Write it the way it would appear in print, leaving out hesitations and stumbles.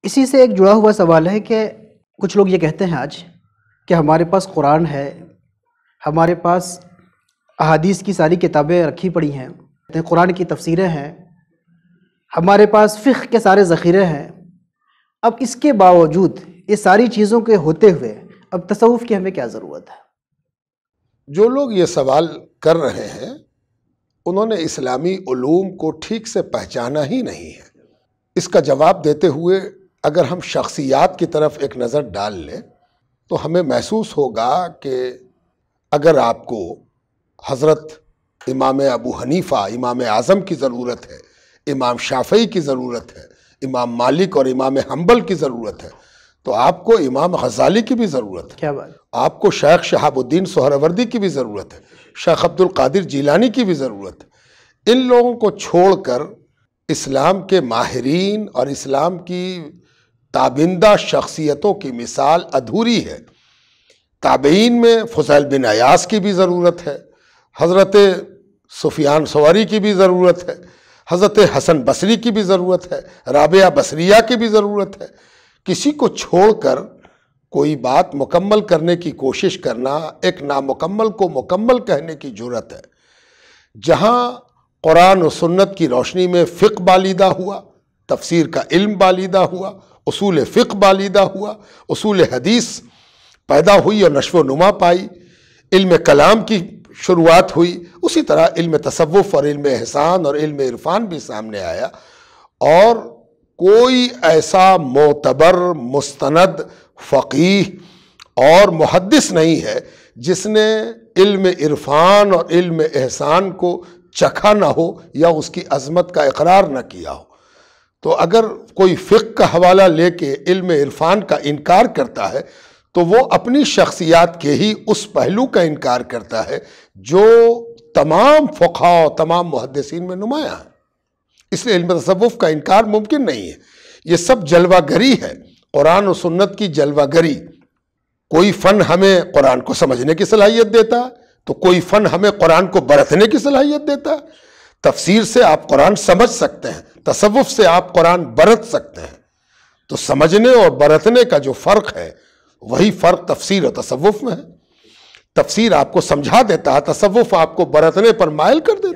اسی سے ایک جڑا ہوا سوال ہے کہ کچھ لوگ یہ کہتے ہیں آج کہ ہمارے پاس قرآن ہے، ہمارے پاس احادیث کی ساری کتابیں رکھی پڑی ہیں، قرآن کی تفسیریں ہیں، ہمارے پاس فقہ کے سارے ذخیرے ہیں، اب اس کے باوجود یہ ساری چیزوں کے ہوتے ہوئے اب تصوف کی ہمیں کیا ضرورت ہے؟ جو لوگ یہ سوال کر رہے ہیں انہوں نے اسلامی علوم کو ٹھیک سے پہچانا ہی نہیں ہے۔ اس کا جواب دیتے ہوئے اگر ہم شخصیات کی طرف ایک نظر ڈال لیں تو ہمیں محسوس ہوگا کہ اگر آپ کو حضرت امام ابو حنیفہ امام اعظم کی ضرورت ہے، امام شافعی کی ضرورت ہے، امام مالک اور امام حنبل کی ضرورت ہے، تو آپ کو امام غزالی کی بھی ضرورت ہے، کیا بات؟ آپ کو شیخ شہاب الدین سہروردی کی بھی ضرورت ہے، شیخ عبد القادر جیلانی کی بھی ضرورت ہے۔ ان لوگوں کو چھوڑ کر اسلام کے ماہرین اور اسلام کی تابندہ شخصیتوں کی مثال ادھوری ہے۔ تابعین میں فضیل بن عیاض کی بھی ضرورت ہے، حضرت سفیان ثوری کی بھی ضرورت ہے، حضرت حسن بصری کی بھی ضرورت ہے، رابعہ بصریہ کی بھی ضرورت ہے۔ کسی کو چھوڑ کر کوئی بات مکمل کرنے کی کوشش کرنا ایک نامکمل کو مکمل کہنے کی جرأت ہے۔ جہاں قرآن و سنت کی روشنی میں فقہ بالیدہ ہوا، تفسیر کا علم بالیدہ ہوا، اصول فقہ بالیدہ ہوا، اصول حدیث پیدا ہوئی اور نشو و نما پائی، علم کلام کی شروعات ہوئی، اسی طرح علم تصوف اور علم احسان اور علم عرفان بھی سامنے آیا، اور کوئی ایسا معتبر مستند فقیہ اور محدث نہیں ہے جس نے علم عرفان اور علم احسان کو چکھا نہ ہو یا اس کی عظمت کا اقرار نہ کیا ہو۔ تو اگر کوئی فقہ کا حوالہ لے کے علم عرفان کا انکار کرتا ہے تو وہ اپنی شخصیات کے ہی اس پہلو کا انکار کرتا ہے جو تمام فقہاء اور تمام محدثین میں نمایاں ہے۔ اس لیے علم تصوف کا انکار ممکن نہیں ہے۔ یہ سب جلوہ گری ہے، قرآن و سنت کی جلوہ گری۔ کوئی فن ہمیں قرآن کو سمجھنے کی صلاحیت دیتا ہے تو کوئی فن ہمیں قرآن کو برتنے کی صلاحیت دیتا ہے۔ تفسیر سے آپ قرآن سمجھ سکتے ہیں، تصوف سے آپ قرآن برت سکتے ہیں۔ تو سمجھنے اور برتنے کا جو فرق ہے وہی فرق تفسیر اور تصوف میں ہے۔ تفسیر آپ کو سمجھا دیتا ہے، تصوف آپ کو برتنے پر مائل کر دیتا ہے۔